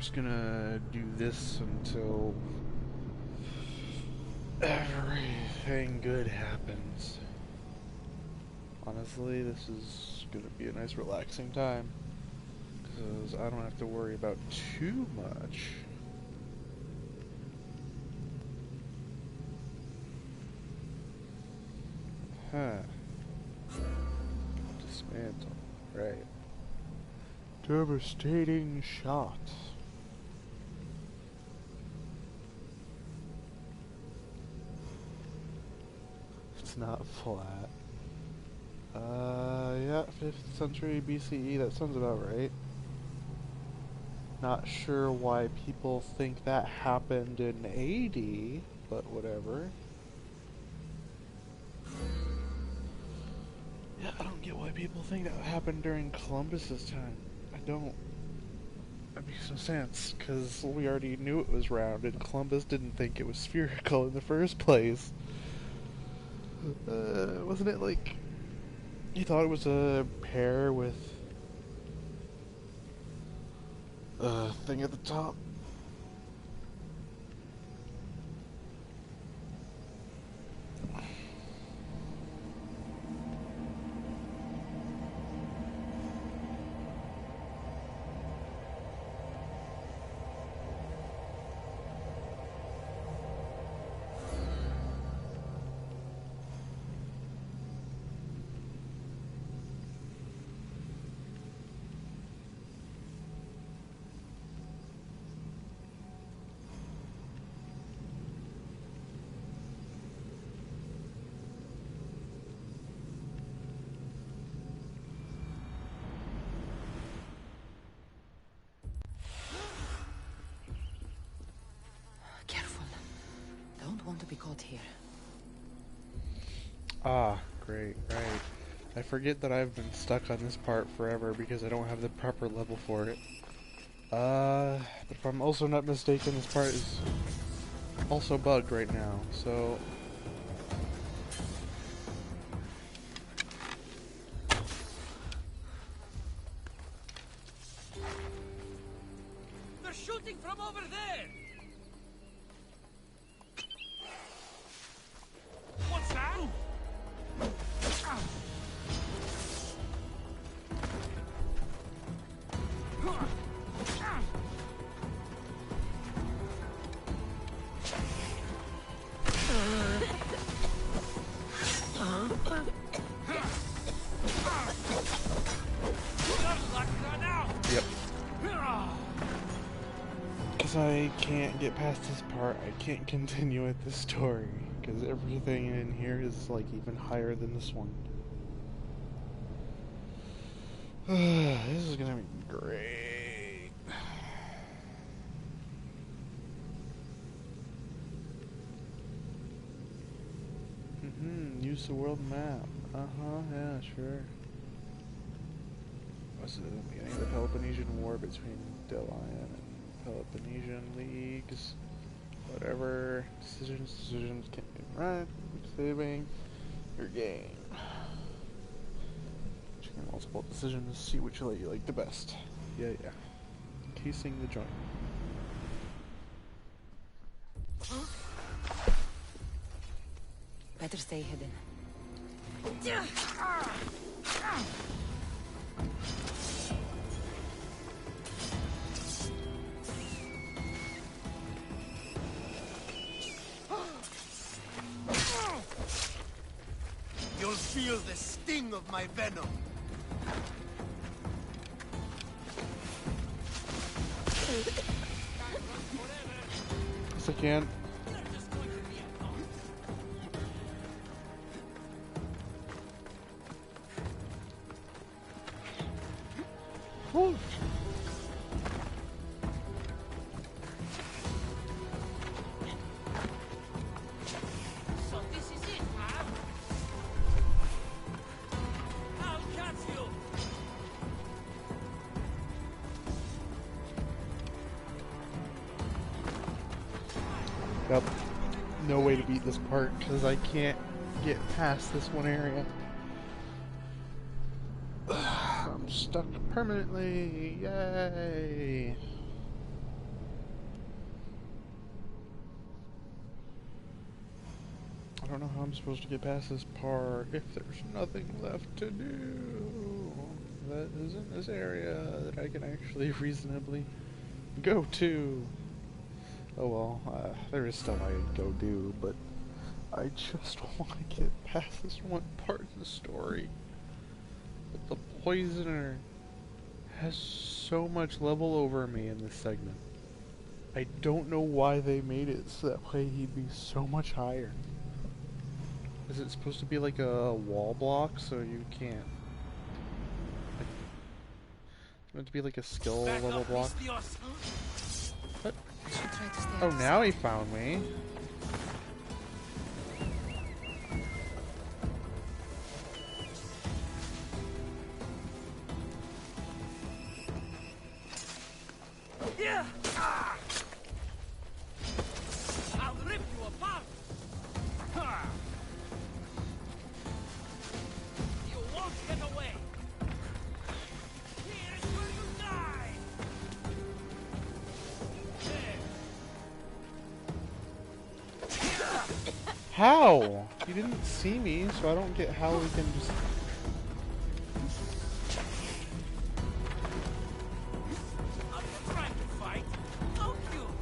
just gonna do this until everything good happens. Honestly, this is gonna be a nice relaxing time, because I don't have to worry about too much. Huh. Dismantle. Right. Devastating shot. It's not flat. Yeah, 5th century BCE, that sounds about right. Not sure why people think that happened in AD, but whatever. Yeah, I don't get why people think that happened during Columbus's time. I don't. That makes no sense, because we already knew it was round, and Columbus didn't think it was spherical in the first place. Wasn't it like he thought it was a pear with a thing at the top? Careful. Don't want to be caught here. Ah, great, right. I forget that I've been stuck on this part forever because I don't have the proper level for it. But if I'm also not mistaken, this part is also bugged right now, so... They're shooting from over there! What's that? Yep. Because I can't get past this part, I can't continue with the story, because everything in here is like even higher than this one. This is gonna be great. Use the world map. Yeah, sure. Was it the beginning of the Peloponnesian War between Delian and Peloponnesian leagues? Whatever. Decisions can't be right. Saving your game. Checking multiple decisions, see which you like the best. Yeah. Encasing the joint. Better stay hidden. You'll feel the sting of my venom. Yes, I can. Woo. So this is it, huh? I'll catch you. Yep. No way to beat this part because I can't get past this one area. I'm stuck permanently. Yay! I don't know how I'm supposed to get past this part if there's nothing left to do that is in this area that I can actually reasonably go to. Oh well, there is stuff I could go do, but I just want to get past this one part of the story. But the poisoner has so much level over me in this segment. I don't know why they made it so that way he'd be so much higher. Is it supposed to be like a wall block so you can't? It's meant to be like a skill level block. What? Oh, now he found me. Yeah. I'll rip you apart. You won't get away. Here's where you die. How? He didn't see me, so I don't get how we can just... Are you trying to fight? How cute.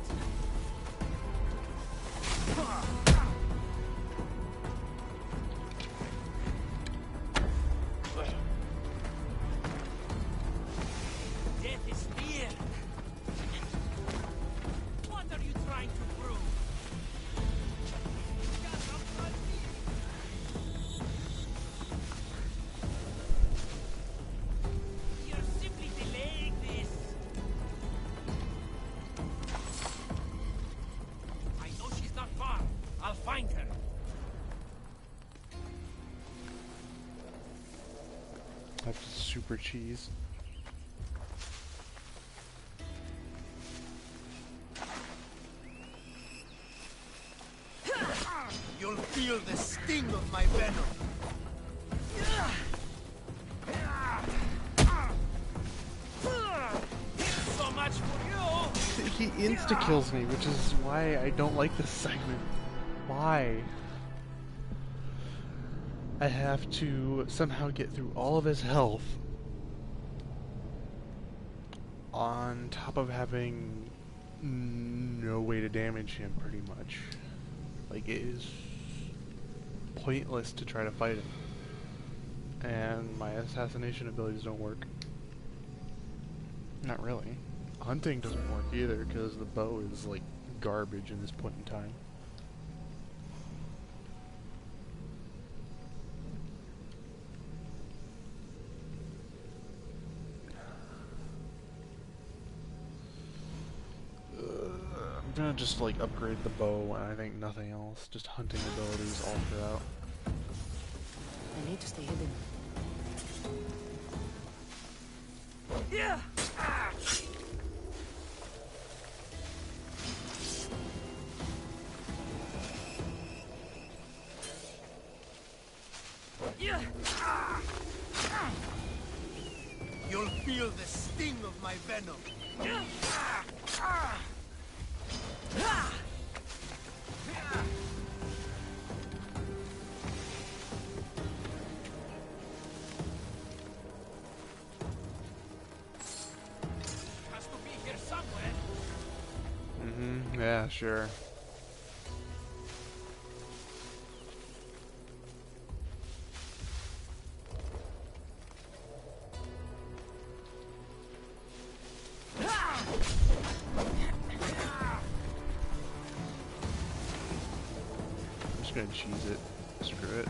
Death is near. What are you trying to prove? You're simply delaying this. I know she's not far. I'll find her. That's super cheese. You'll feel the sting of my venom. So much for you. He insta-kills me, which is why I don't like this segment. Why? I have to somehow get through all of his health on top of having no way to damage him, pretty much. Like, it is pointless to try to fight him. And my assassination abilities don't work. Not really. Hunting doesn't work either, because the bow is, like, garbage in this point in time. I'm gonna just, like, upgrade the bow, and I think nothing else. Just hunting abilities all throughout. I need to stay hidden. Yeah. Yeah. You'll feel the sting of my venom. Has to be here somewhere. Mm-hmm, yeah, sure. I'm just gonna cheese it. Screw it.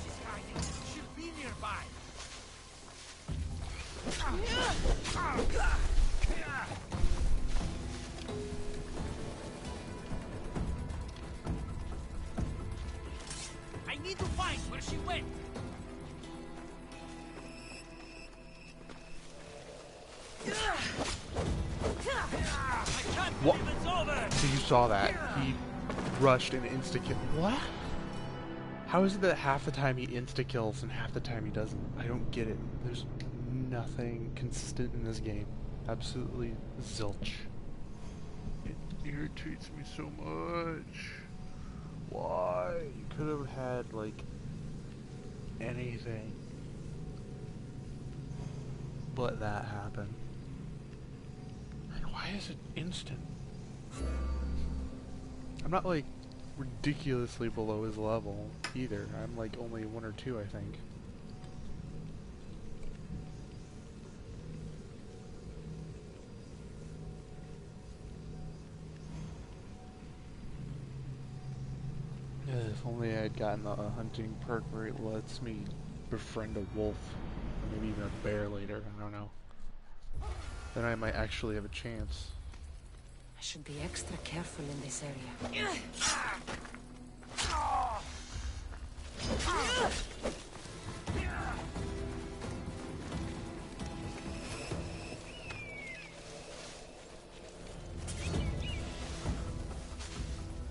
She's hiding. She'll be nearby. I need to find where she went. I can't What? believe it's over. So you saw that. He rushed and insta-kill. What? How is it that half the time he insta-kills and half the time he doesn't? I don't get it. There's nothing consistent in this game. Absolutely zilch. It irritates me so much. Why? You could have had, like, anything but that happen. And why is it instant? I'm not, like, ridiculously below his level either. I'm like only 1 or 2, I think. If only I had gotten the hunting perk where it lets me befriend a wolf, or maybe even a bear later, I don't know. Then I might actually have a chance. I should be extra careful in this area.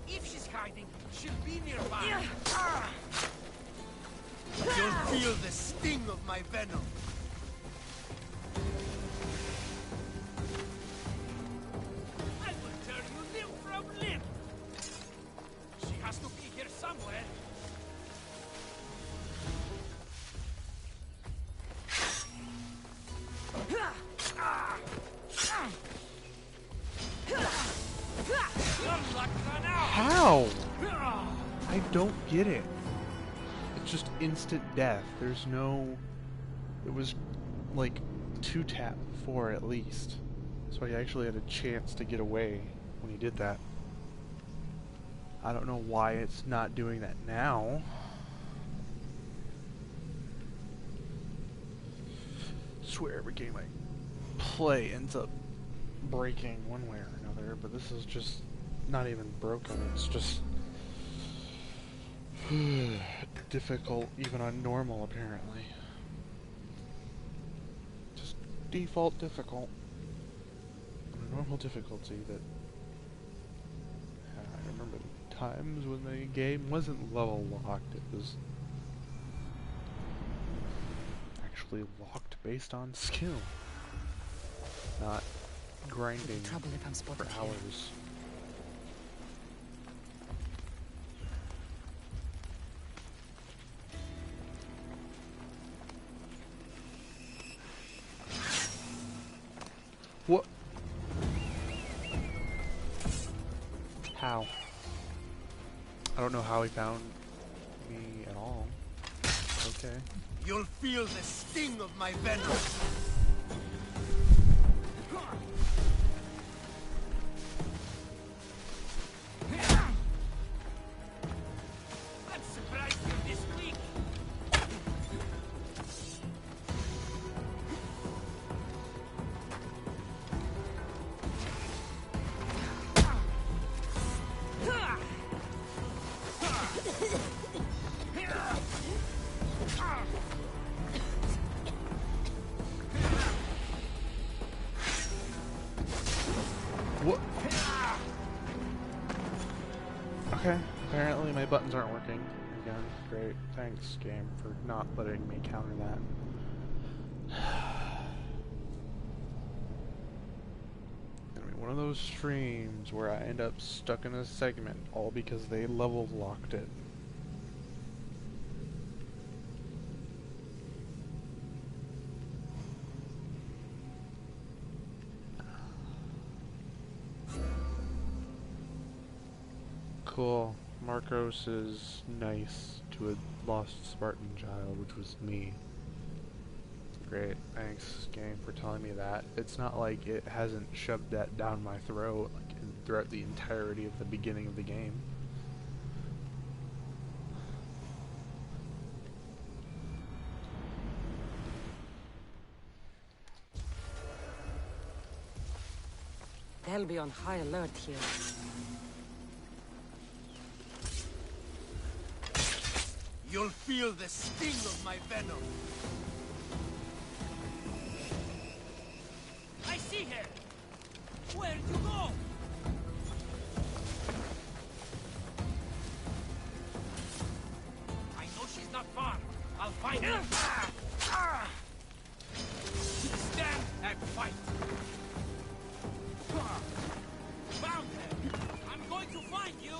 If she's hiding, she'll be nearby. You'll feel the sting of my venom. I will turn you limb from limb. She has to be here somewhere. How? I don't get it. It's just instant death. There's no... It was like 2 tap before at least. So I actually had a chance to get away when he did that. I don't know why it's not doing that now. Swear every game I play ends up breaking one way or another, but this is just not even broken. It's just difficult even on normal, apparently. Just default difficult on a normal difficulty. That I remember the times when the game wasn't level locked. It was actually locked based on skill, not grinding Trouble if I'm for spotted here. hours. What? How? I don't know how he found me at all. Okay. You'll feel the sting of my venom. I'm surprised you're this weak. What? Okay, apparently my buttons aren't working again. Great, thanks game for not letting me counter that. Gonna be one of those streams where I end up stuck in a segment all because they level locked it. Cool. Marcos is nice to a lost Spartan child, which was me. Great, thanks game for telling me that. It's not like it hasn't shoved that down my throat like throughout the entirety of the beginning of the game. They'll be on high alert here. You'll feel the sting of my venom. I see her. Where'd you go? Stand and fight. Found her. I'm going to find you.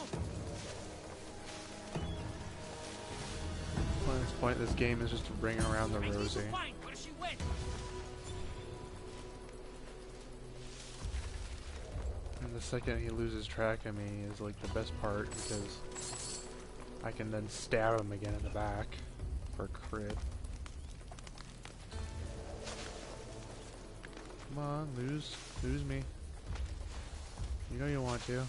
Well, at this point, this game is just to bring around the I need to Rosie. find where she went. And the second he loses track of me is like the best part because I can then stab him again in the back for a crit. Come on, lose me. You know you want to.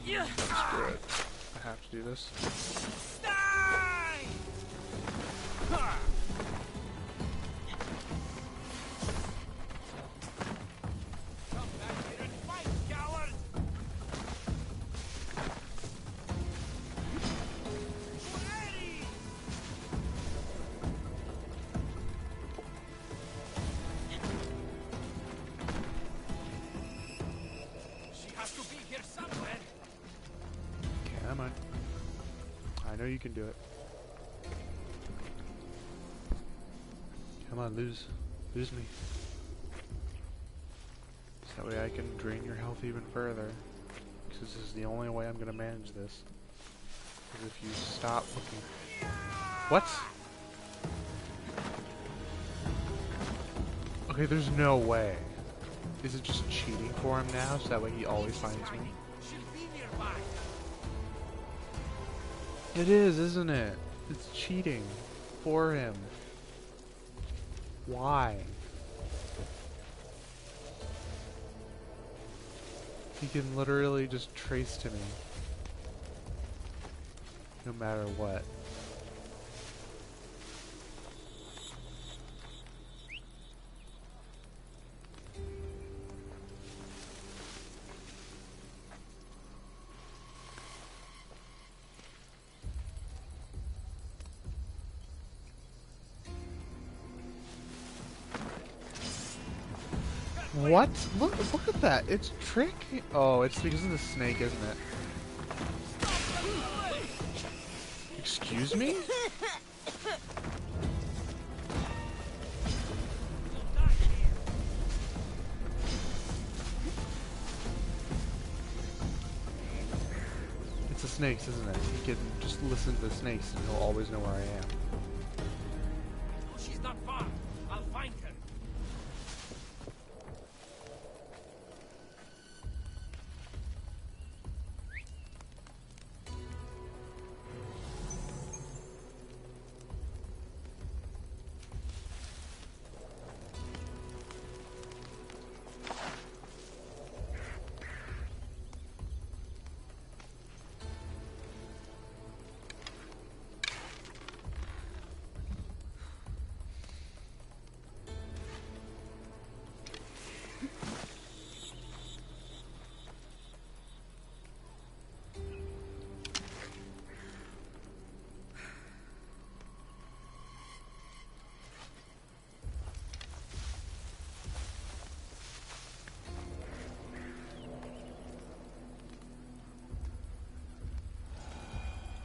Yeah. Screw it. I have to do this. Die! Ha! Come back here and fight, coward! Ready! She has to be here somewhere. Come on. I know you can do it. Come on, lose me. So that way I can drain your health even further. Because this is the only way I'm gonna manage this. Because if you stop looking... What? Okay, there's no way. Is it just cheating for him now, so that way he always finds me? She'll be nearby. It is, isn't it? It's cheating for him. Why? He can literally just trace to me. No matter what. What? Look at that. It's tricky. Oh, it's because of the snake, isn't it? Excuse me? It's the snakes, isn't it? He can just listen to the snakes and he'll always know where I am. Oh, she's not far. I'll find her.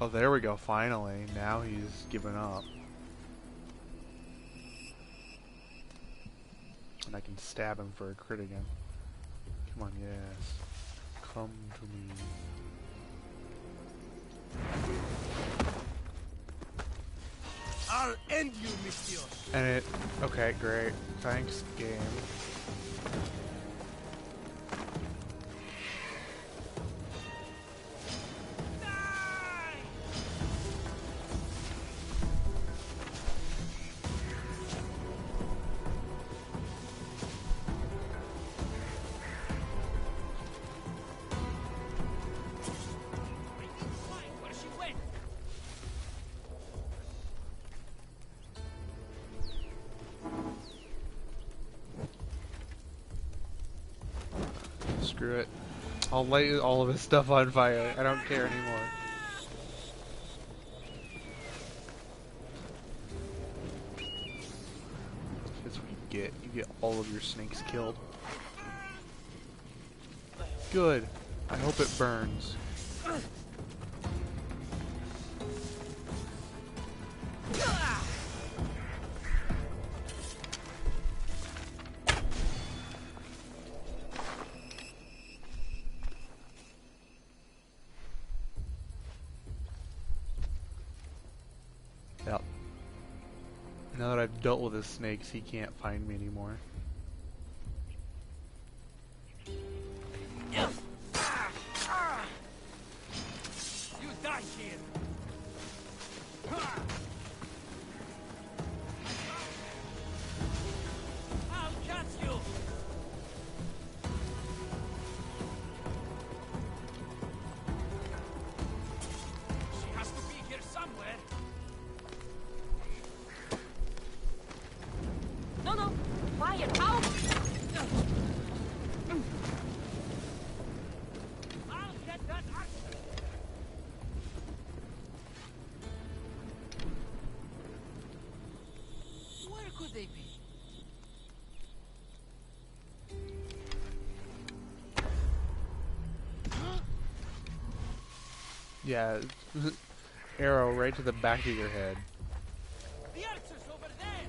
Oh, there we go, finally. Now he's given up. And I can stab him for a crit again. Come on, yes. Come to me. I'll end you, monsieur. And it... Okay, great. Thanks, game. Screw it. I'll light all of his stuff on fire. I don't care anymore. That's what you get. You get all of your snakes killed. Good. I hope it burns. that I've dealt with his snakes, he can't find me anymore. You die here. I'll catch you. She has to be here somewhere. No, no. Fire. Out. I'll get that archer. Where could they be? Yeah, arrow right to the back of your head. The archer's over there.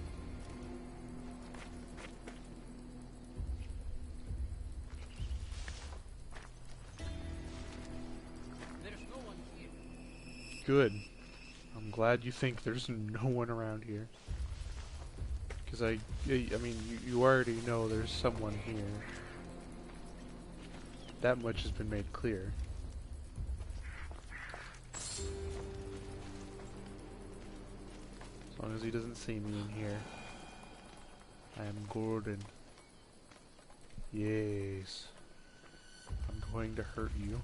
There's no one here. Good. I'm glad you think there's no one around here. Because I mean, you already know there's someone here. That much has been made clear. As long as he doesn't see me in here. I am Gordon. Yes. I'm going to hurt you.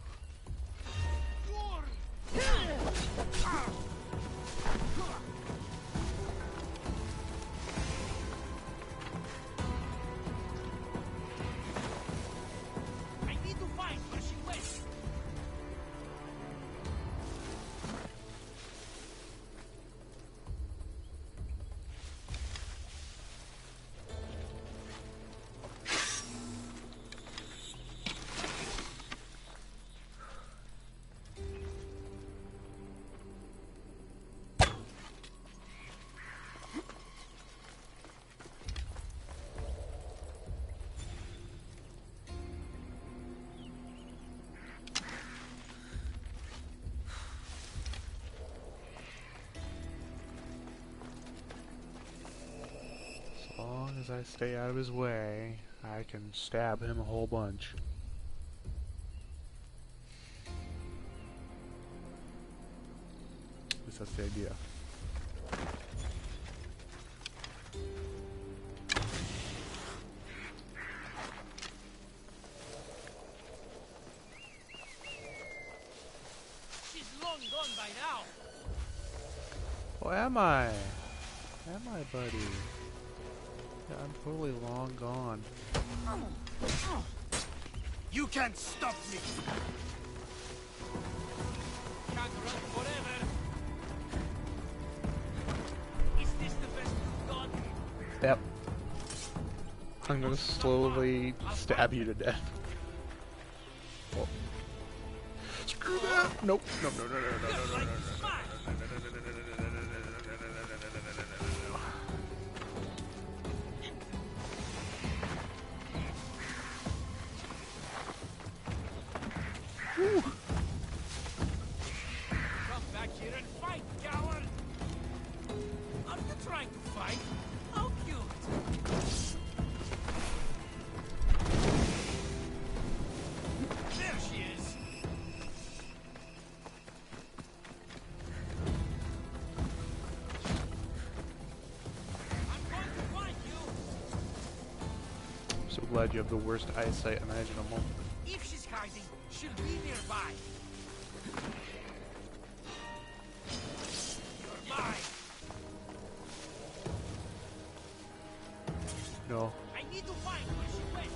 I need to find where she went. As long as I stay out of his way, I can stab him a whole bunch. At least that's the idea. She's long gone by now. Oh, am I? Am I, buddy? Yeah, I'm totally long gone. You can't stop me. Can't run forever. Is this the best you've done? Yep. I'm gonna slowly stab you to death. Oh. Screw that! Nope. No, no, no, no, no, no, no, no, no, no. Whew. Come back here and fight, coward! Are you trying to fight? How cute! There she is! I'm going to find you! I'm so glad you have the worst eyesight imaginable. If she's hiding, she'll be nearby. You're mine! No. I need to find where she went!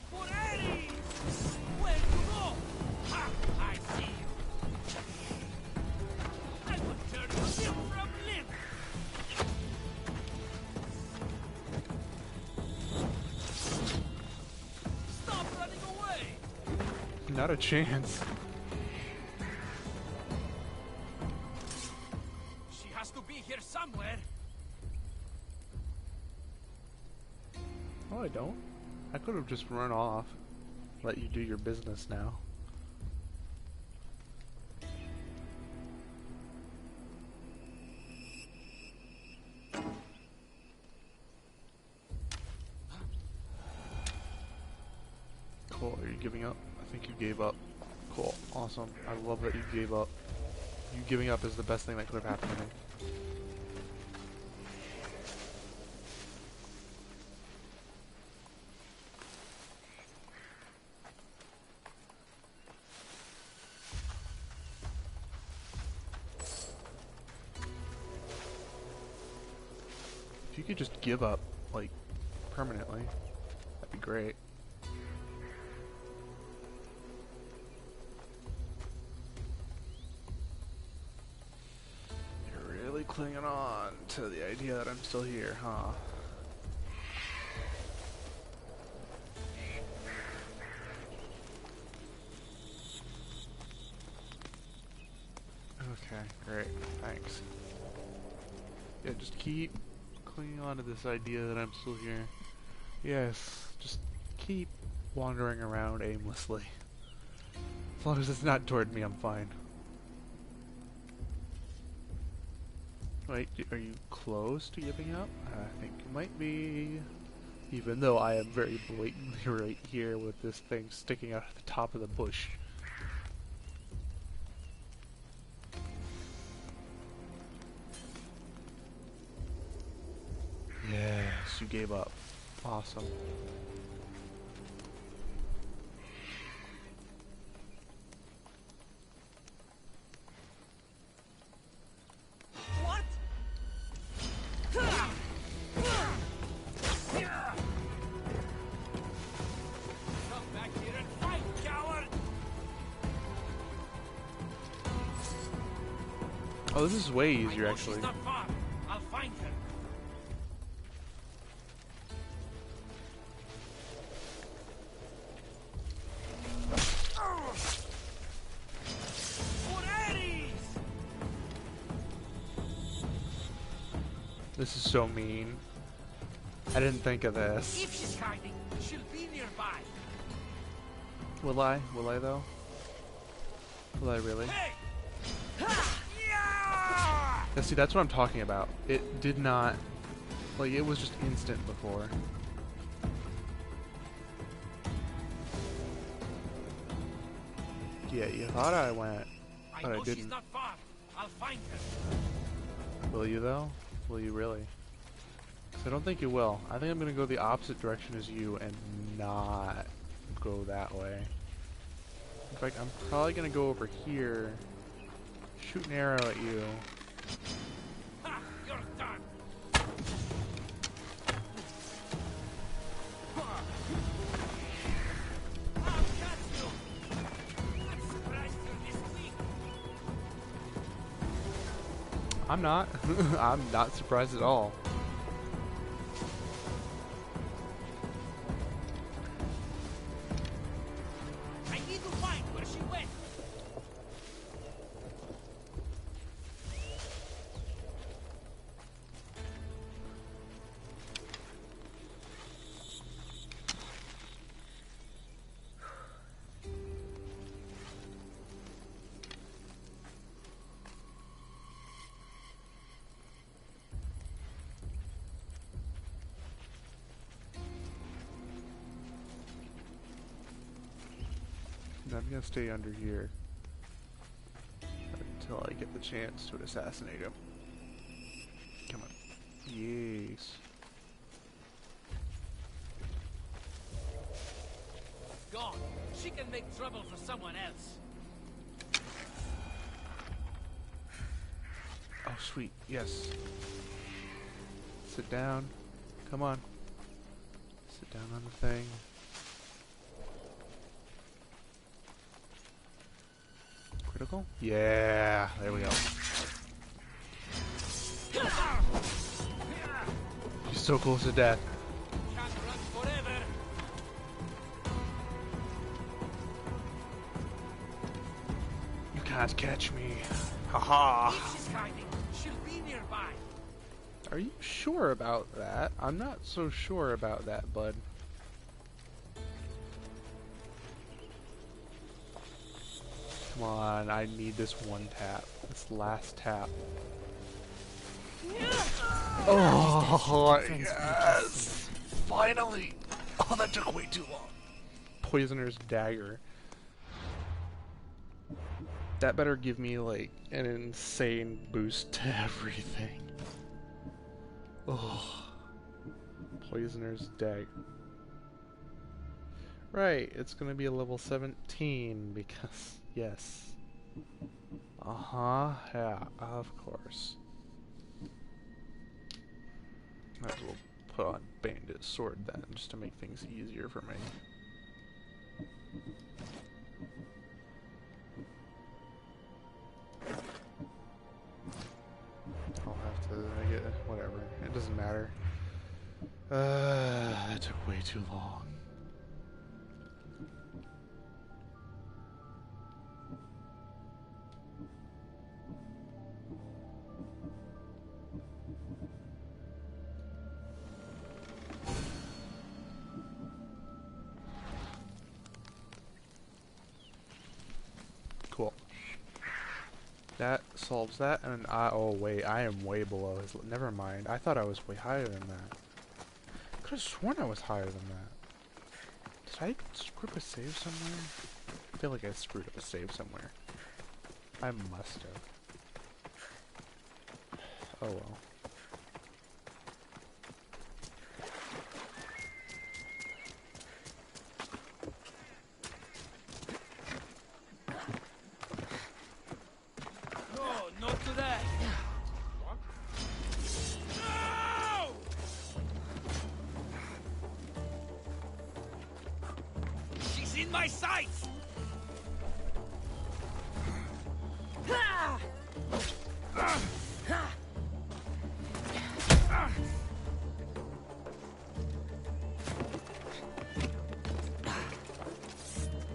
For Eddie! Where to go? Ha! I see you! I will turn you limb from limb! Stop running away! Not a chance. She has to be here somewhere. I don't. I could have just run off. Let you do your business now. Cool, are you giving up? I think you gave up. Cool, awesome. I love that you gave up. You giving up is the best thing that could have happened to me. If you could just give up, like, permanently, that'd be great. You're really clinging on to the idea that I'm still here, huh? Okay, great, thanks. Yeah, just keep clinging on to this idea that I'm still here. Yes, just keep wandering around aimlessly. As long as it's not toward me, I'm fine. Wait, are you close to giving up? I think you might be. Even though I am very blatantly right here with this thing sticking out at the top of the bush. Yes, you gave up. Awesome. What? Come back here and fight, coward! Oh, this is way I easier know actually. she's not far. I'll find her. This is so mean. I didn't think of this. If she's hiding, she'll be nearby. Will I? Will I though? Will I really? Hey! Yeah! Yeah, see, that's what I'm talking about. It did not, like, it was just instant before. Yeah, you thought I went, I but know I she's didn't. not far. I'll find her. Will you though? Will you really? 'Cause I don't think you will. I think I'm gonna go the opposite direction as you and not go that way. In fact, I'm probably gonna go over here, shoot an arrow at you. Ha! You're done. I'll catch you. I'm surprised you're this weak. I'm not. I'm not surprised at all. I need to find where she went. I'm gonna stay under here until I get the chance to assassinate him. Come on. Yes. Gone. She can make trouble for someone else. Oh, sweet. Yes. Sit down. Come on. Sit down on the thing. Critical? Yeah. There we go. She's so close to death. Can't run forever. You can't catch me. Haha. If she's hiding, she'll be nearby. Are you sure about that? I'm not so sure about that, bud. Come on, I need this one tap. This last tap. Oh, yes! Finally! Oh, that took way too long. Poisoner's Dagger. That better give me, like, an insane boost to everything. Oh. Poisoner's Dagger. Right, it's gonna be a level 17 because, yes. Uh-huh, yeah, of course. Might as well put on Bandit Sword then, just to make things easier for me. I'll have to make it, whatever, it doesn't matter. That took way too long. Cool. That solves that, and oh wait, I am way below his, never mind. I thought I was way higher than that. Could have sworn I was higher than that. Did I screw up a save somewhere? I feel like I screwed up a save somewhere. I must have. Oh well. No, not today. What? No! She's in my sights.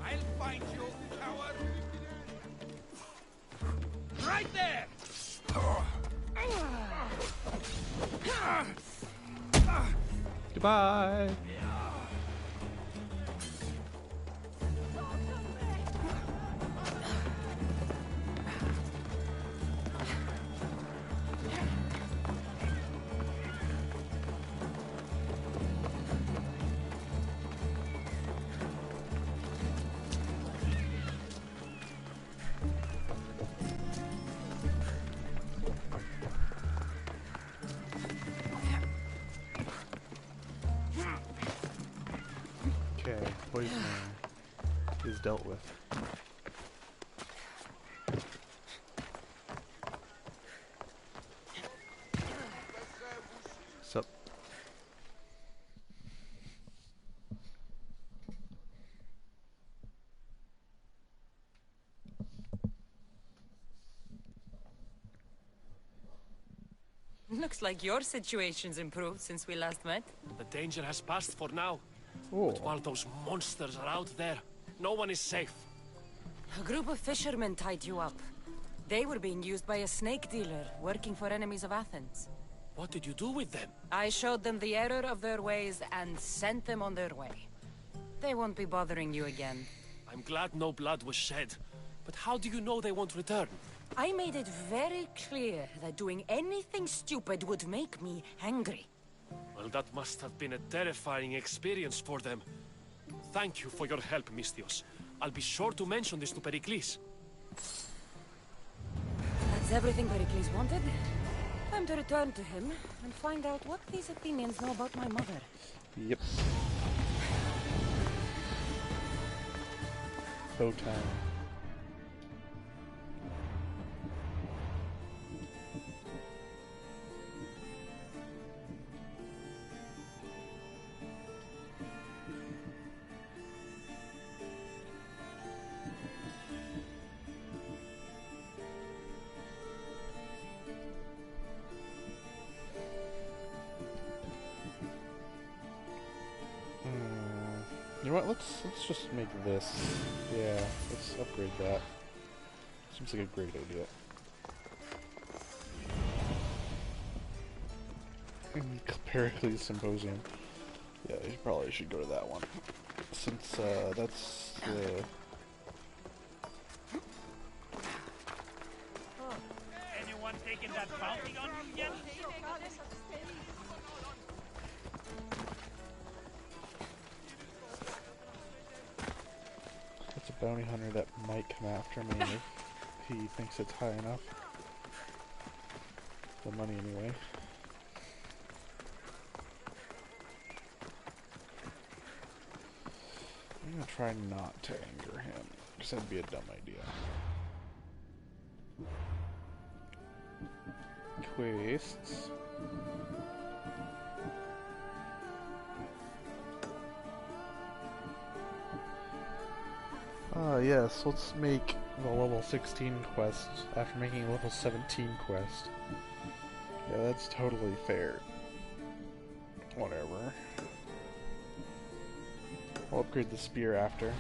I'll find you, coward. Right there. Goodbye! Okay, poisoner is dealt with. Sup? Looks like your situation's improved since we last met. The danger has passed for now. Oh. But while those monsters are out there, no one is safe. A group of fishermen tied you up. They were being used by a snake dealer working for enemies of Athens. What did you do with them? I showed them the error of their ways and sent them on their way. They won't be bothering you again. I'm glad no blood was shed. But how do you know they won't return? I made it very clear that doing anything stupid would make me angry. Well, that must have been a terrifying experience for them. Thank you for your help, Mystios. I'll be sure to mention this to Pericles. That's everything Pericles wanted. Time to return to him and find out what these Athenians know about my mother. Yep. Bow time. You know what? Let's just make this. Yeah, let's upgrade that. Seems like a great idea. Pericles Symposium. Yeah, you probably should go to that one. Since, that's the... Anyone taking that bounty on you yet? It's a bounty hunter that might come after me if he thinks it's high enough. The money, anyway. I'm gonna try not to anger him, because that'd be a dumb idea. Quests. Yes, let's make the level 16 quest after making a level 17 quest. Yeah, that's totally fair. Whatever. I'll upgrade the spear after.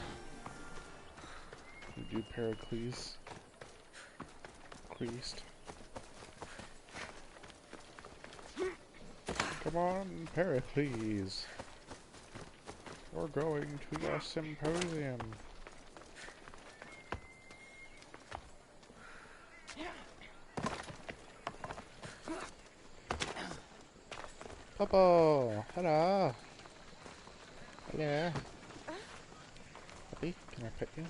We do Pericles. Priest. Come on, Pericles. We're going to the symposium. Popo! Hello! Hello! Puppy, can I pet you?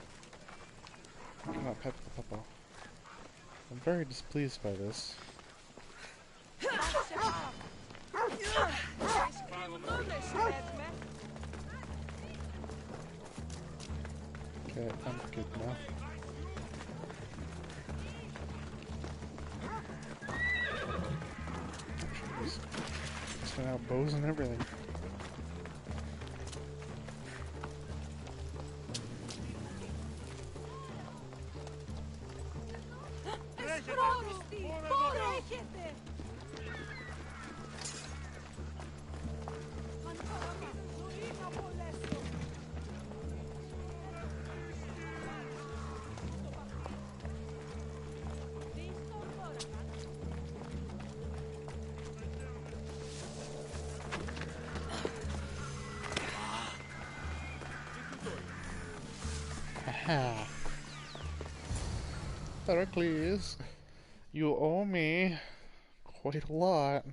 I cannot pet the Popo. I'm very displeased by this. Okay, I'm good now. Jeez. Testing out bows and everything. Haha. Pericles, you owe me quite a lot.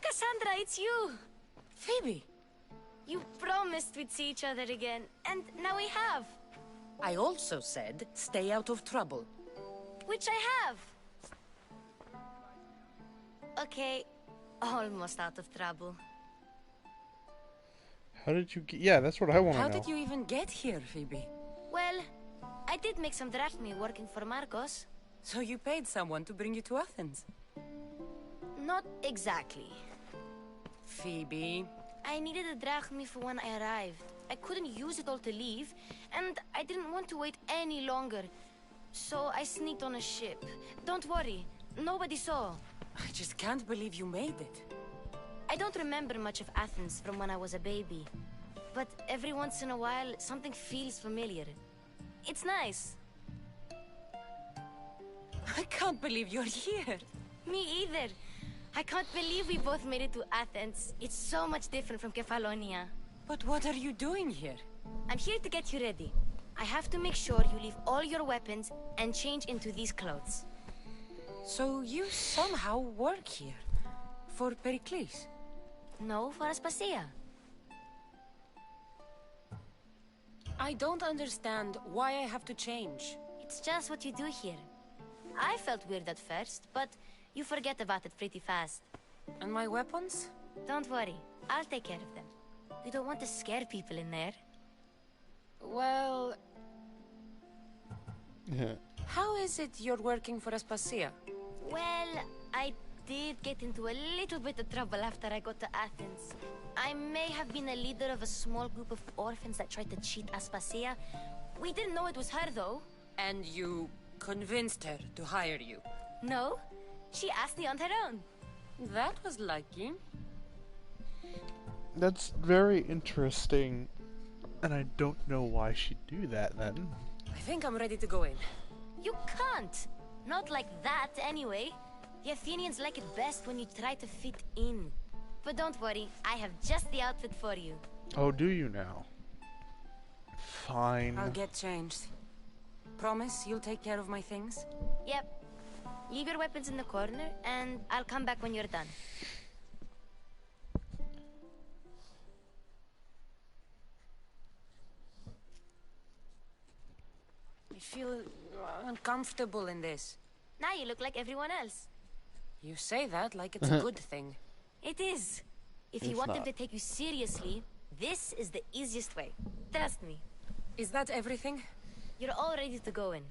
Cassandra, it's you! Phoebe, You promised we'd see each other again, and now we have. I also said stay out of trouble. Which I have. Okay, almost out of trouble. How did you get? Yeah, that's what I want to know. How did you even get here, Phoebe? Well, I did make some drachmi working for Marcos. So you paid someone to bring you to Athens? Not exactly. Phoebe... I needed a drachmi for when I arrived. I couldn't use it all to leave, and I didn't want to wait any longer. So I sneaked on a ship. Don't worry, nobody saw. I just can't believe you made it. I don't remember much of Athens from when I was a baby. But every once in a while, something feels familiar. It's nice. I can't believe you're here. Me either. I can't believe we both made it to Athens. It's so much different from Kefalonia. But what are you doing here? I'm here to get you ready. I have to make sure you leave all your weapons and change into these clothes. So you somehow work here? For Pericles? No, for Aspasia. I don't understand why I have to change. It's just what you do here. I felt weird at first, but you forget about it pretty fast. And my weapons? Don't worry, I'll take care of them. We don't want to scare people in there. Well... Yeah. How is it you're working for Aspasia? Well, I did get into a little bit of trouble after I got to Athens. I may have been a leader of a small group of orphans that tried to cheat Aspasia. We didn't know it was her, though. And you convinced her to hire you? No, She asked me on her own. That was lucky. That's very interesting. And I don't know why she'd do that then. I think I'm ready to go in. You can't. Not like that, anyway. The Athenians like it best when you try to fit in. But don't worry, I have just the outfit for you. Oh, do you now? Fine. I'll get changed. Promise you'll take care of my things? Yep. Leave your weapons in the corner, and I'll come back when you're done. I feel uncomfortable in this. Now you look like everyone else. You say that like it's a good thing. It is. If you It's want them not. to take you seriously, this is the easiest way. Trust me. Is that everything? You're all ready to go in.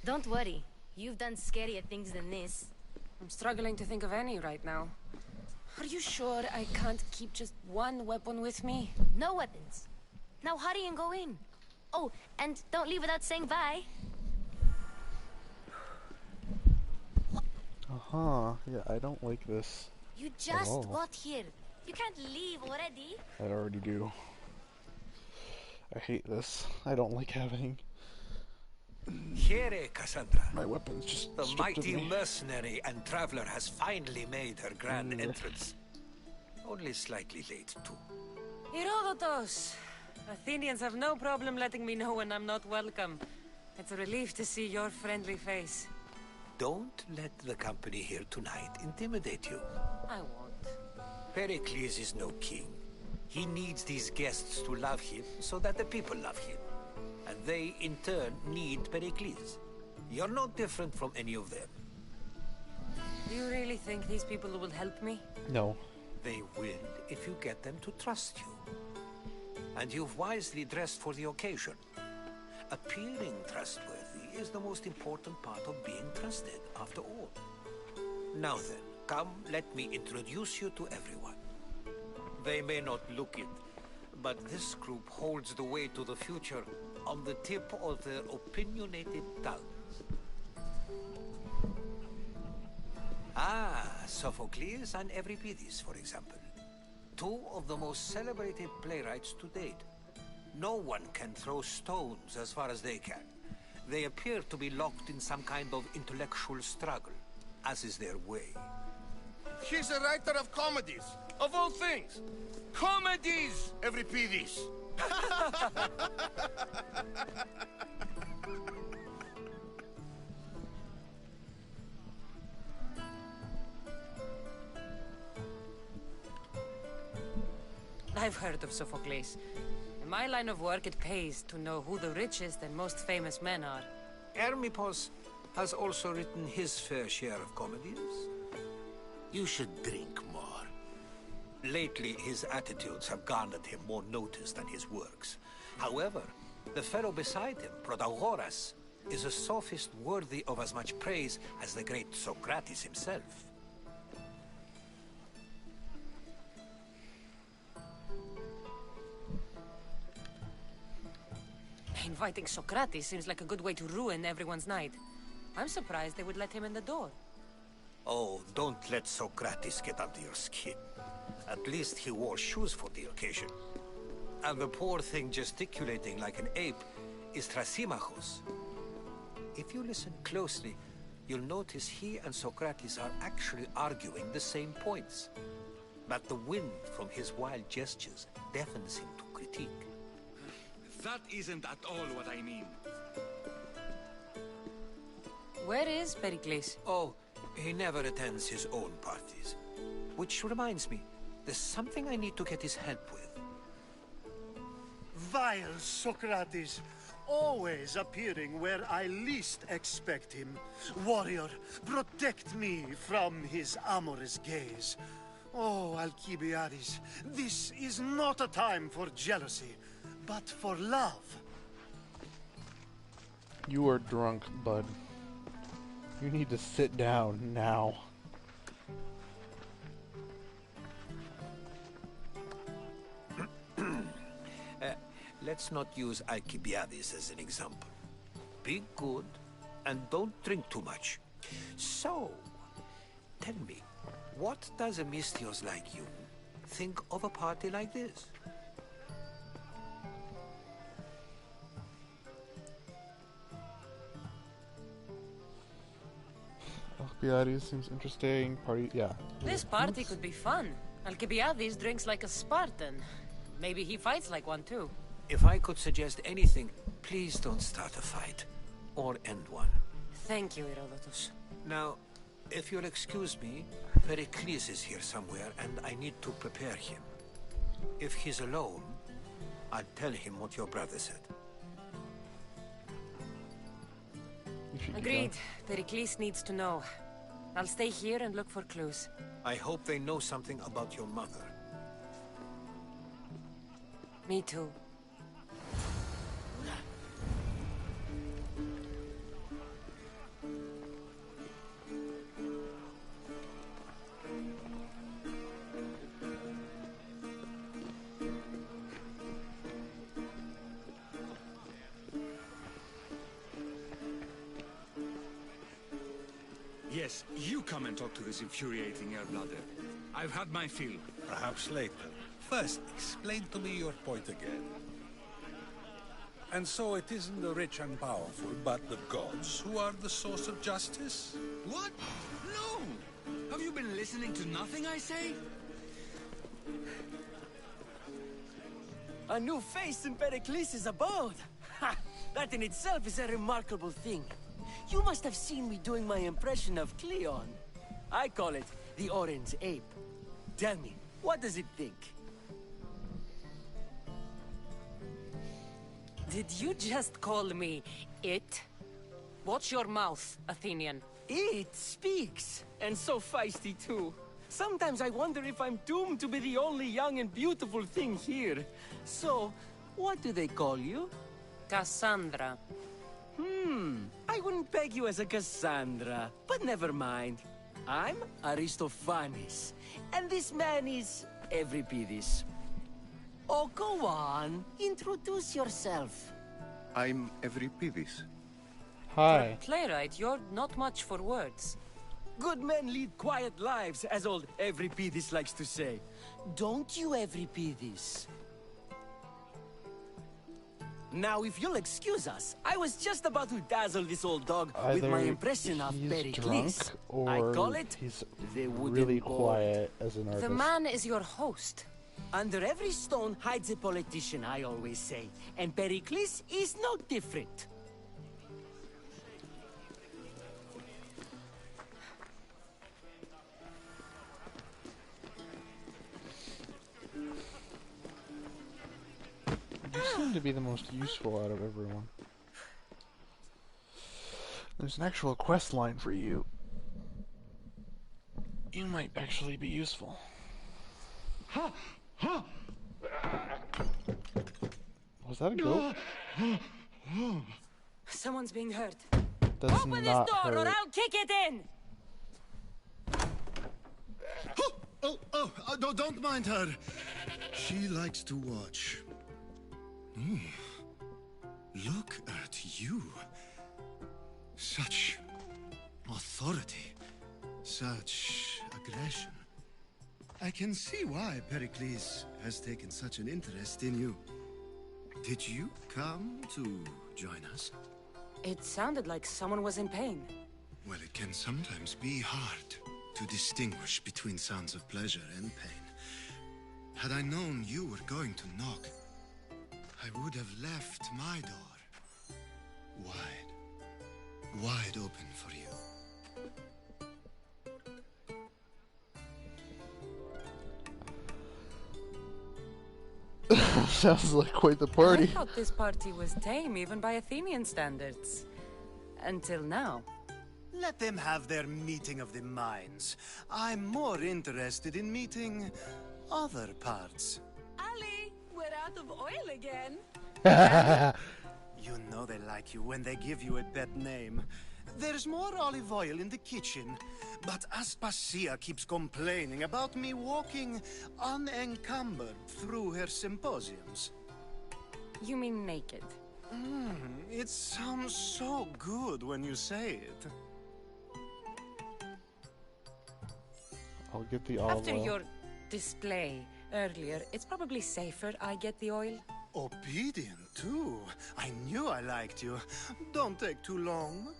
Don't worry. You've done scarier things than this. I'm struggling to think of any right now. Are you sure I can't keep just one weapon with me? No weapons. Now hurry and go in. Oh, and don't leave without saying bye. Uh-huh. Yeah, I don't like this. You just all. got here. You can't leave already. I already do. I hate this. I don't like having Here, Cassandra. my weapons just The stripped of mighty me. mercenary and traveler has finally made her grand entrance. Only slightly late, too. Herodotus! Athenians have no problem letting me know when I'm not welcome. It's a relief to see your friendly face. Don't let the company here tonight intimidate you. I won't. Pericles is no king. He needs these guests to love him so that the people love him. And they, in turn, need Pericles. You're no different from any of them. Do you really think these people will help me? No. They will if you get them to trust you. And you've wisely dressed for the occasion. Appearing trustworthy is the most important part of being trusted, after all. Now then, come, let me introduce you to everyone. They may not look it, but this group holds the way to the future on the tip of their opinionated tongues. Ah, Sophocles and Euripides, for example. Two of the most celebrated playwrights to date. No one can throw stones as far as they can. They appear to be locked in some kind of intellectual struggle, as is their way. He's a writer of comedies, of all things. Comedies, Euripides. I've heard of Sophocles. In my line of work, it pays to know who the richest and most famous men are. Hermippos has also written his fair share of comedies. You should drink more. Lately, his attitudes have garnered him more notice than his works. However, the fellow beside him, Protagoras, is a sophist worthy of as much praise as the great Socrates himself. Inviting Socrates seems like a good way to ruin everyone's night. I'm surprised they would let him in the door. Oh, don't let Socrates get under your skin. At least he wore shoes for the occasion. And the poor thing gesticulating like an ape is Thrasymachos. If you listen closely, you'll notice he and Socrates are actually arguing the same points. But the wind from his wild gestures deafens him to critique. That isn't at all what I mean. Where is Pericles? Oh, he never attends his own parties. Which reminds me, there's something I need to get his help with. Vile Socrates, always appearing where I least expect him. Warrior, protect me from his amorous gaze. Oh, Alcibiades, this is not a time for jealousy, but for love. You are drunk, bud. You need to sit down now. Let's not use Alcibiades as an example. Be good, and don't drink too much. So, tell me, what does a Misthios like you think of a party like this? Alcibiades seems interesting. Party, yeah. This party could be fun. Alcibiades drinks like a Spartan. Maybe he fights like one too. If I could suggest anything, please don't start a fight. Or end one. Thank you, Herodotus. Now, if you'll excuse me, Pericles is here somewhere and I need to prepare him. If he's alone, I'll tell him what your brother said. You should get Agreed. going. Pericles needs to know. I'll stay here and look for clues. I hope they know something about your mother. Me too. Yes, you come and talk to this infuriating air-bladder. I've had my fill. Perhaps later. First, explain to me your point again. And so it isn't the rich and powerful, but the gods who are the source of justice? What? No! Have you been listening to nothing I say? A new face in Pericles' abode! Ha! That in itself is a remarkable thing. You must have seen me doing my impression of Cleon. I call it the Orange Ape. Tell me, what does it think? Did you just call me it? Watch your mouth, Athenian. It speaks, and so feisty too. Sometimes I wonder if I'm doomed to be the only young and beautiful thing here. So, what do they call you? Cassandra. I wouldn't peg you as a Cassandra, but never mind. I'm Aristophanes, and this man is Euripides. Oh, go on. Introduce yourself. I'm Euripides. Hi. Playwright, you're not much for words. Good men lead quiet lives, as old Euripides likes to say. Don't you, Euripides? Now, if you'll excuse us, I was just about to dazzle this old dog with my impression of he's Pericles. drunk, or I call it he's the wooden really bowl. quiet as an artist. The man is your host. Under every stone hides a politician, I always say. And Pericles is no different. You seem to be the most useful out of everyone. There's an actual quest line for you. You might actually be useful. Was that a goat? Someone's being hurt. That's Open this not door her. or I'll kick it in! No, don't mind her. She likes to watch. Look at you. Such authority. Such aggression. I can see why Pericles has taken such an interest in you. Did you come to join us? It sounded like someone was in pain. Well, it can sometimes be hard to distinguish between sounds of pleasure and pain. Had I known you were going to knock, I would have left my door wide open for you. Sounds like quite the I party. thought this party was tame even by Athenian standards. Until now. Let them have their meeting of the minds. I'm more interested in meeting other parts. Ali, we're out of oil again. You know they like you when they give you a pet name. There's more olive oil in the kitchen, but Aspasia keeps complaining about me walking unencumbered through her symposiums. You mean naked? It sounds so good when you say it. I'll get the olive After oil. your display earlier, it's probably safer I get the oil. Obedient, too. I knew I liked you. Don't take too long.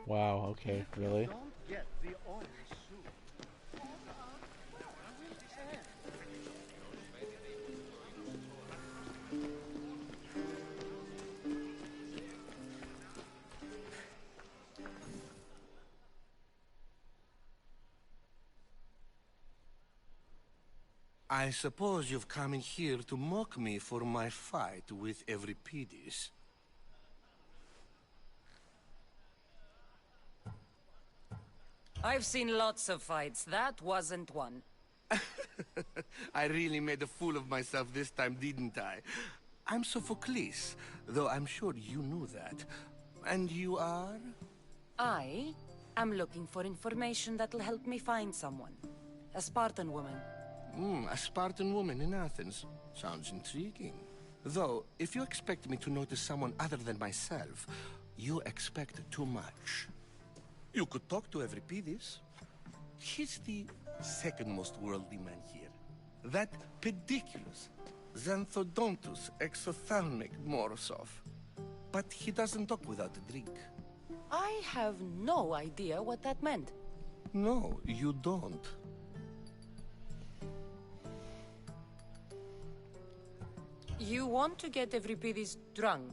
Wow, okay, really? Don't get the oil soon. I suppose you've come in here to mock me for my fight with Euripides. I've seen lots of fights. That wasn't one. I really made a fool of myself this time, didn't I? I'm Sophocles, though I'm sure you knew that. And you are? I am looking for information that'll help me find someone. A Spartan woman. A Spartan woman in Athens. Sounds intriguing. Though, if you expect me to notice someone other than myself, you expect too much. You could talk to Euripides. He's the second most worldly man here. That pediculous, xanthodontus exophthalmic Morosov. But he doesn't talk without a drink. I have no idea what that meant. No, you don't. You want to get Euripides drunk.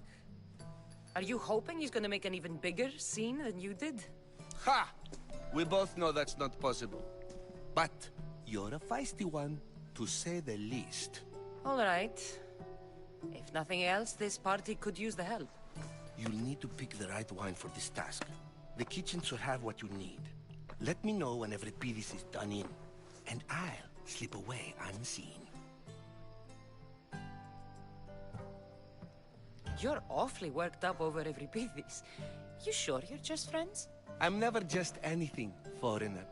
Are you hoping he's gonna make an even bigger scene than you did? Ha! We both know that's not possible. But you're a feisty one, to say the least. All right. If nothing else, this party could use the help. You'll need to pick the right wine for this task. The kitchen should have what you need. Let me know when Euripides is done in, and I'll slip away unseen. You're awfully worked up over Euripides. You sure you're just friends? I'm never just anything, foreigner.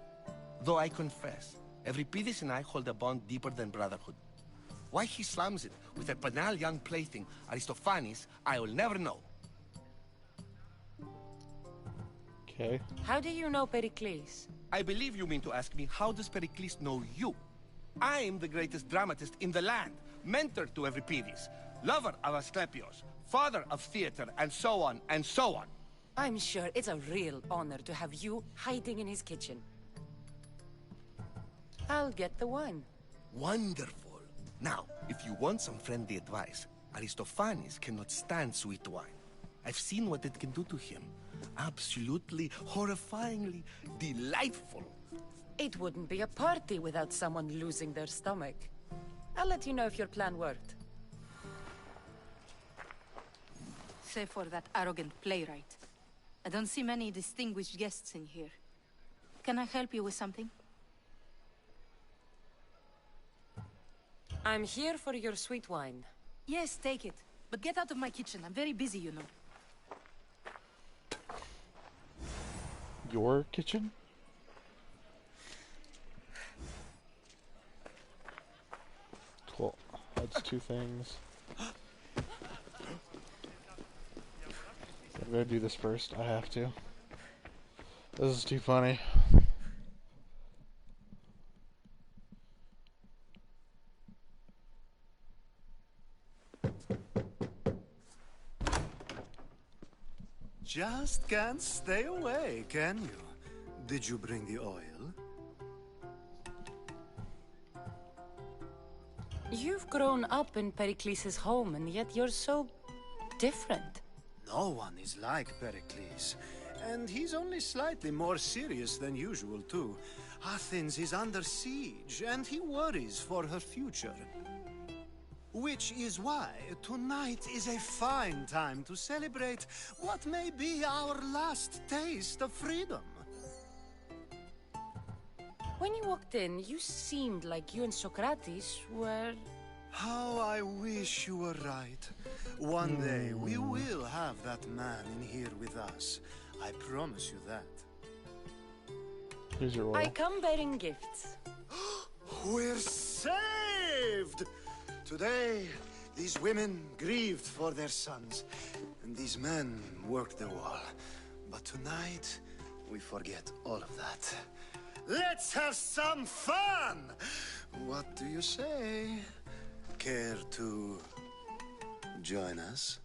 Though I confess, Euripides and I hold a bond deeper than brotherhood. Why he slams it with a banal young plaything, Aristophanes, I will never know. Okay. How do you know Pericles? I believe you mean to ask me, how does Pericles know you? I'm the greatest dramatist in the land, mentor to Euripides, lover of Asclepios, father of theater, and so on, and so on. I'm sure it's a real honor to have you hiding in his kitchen. I'll get the wine. Wonderful. Now, if you want some friendly advice, Aristophanes cannot stand sweet wine. I've seen what it can do to him. Absolutely, horrifyingly delightful. It wouldn't be a party without someone losing their stomach. I'll let you know if your plan worked. Save for that arrogant playwright. I don't see many distinguished guests in here. Can I help you with something? I'm here for your sweet wine. Yes, take it. But get out of my kitchen. I'm very busy, you know. Your kitchen? Cool. That's two things. I'm gonna do this first. I have to. This is too funny. Just can't stay away, can you? Did you bring the oil? You've grown up in Pericles' home, and yet you're so different. No one is like Pericles. And he's only slightly more serious than usual, too. Athens is under siege, and he worries for her future. Which is why tonight is a fine time to celebrate what may be our last taste of freedom. When you walked in, you seemed like you and Socrates were... How I wish you were right. One day we will have that man in here with us. I promise you that. Here's your oil. I come bearing gifts. We're saved! Today, these women grieved for their sons, and these men worked the wall. But tonight, we forget all of that. Let's have some fun! What do you say? Care to join us?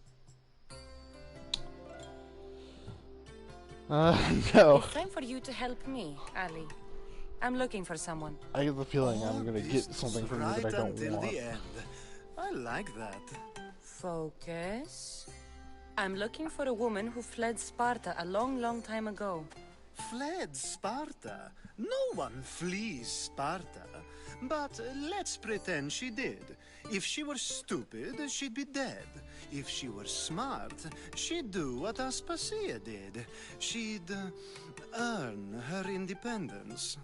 No. It's time for you to help me, Ali. I'm looking for someone. I get the feeling I'm gonna get something from you that I don't until want. the end. I like that. Focus. I'm looking for a woman who fled Sparta a long, long time ago. Fled Sparta? No one flees Sparta. But let's pretend she did. If she were stupid, she'd be dead. If she were smart, she'd do what Aspasia did. She'd earn her independence.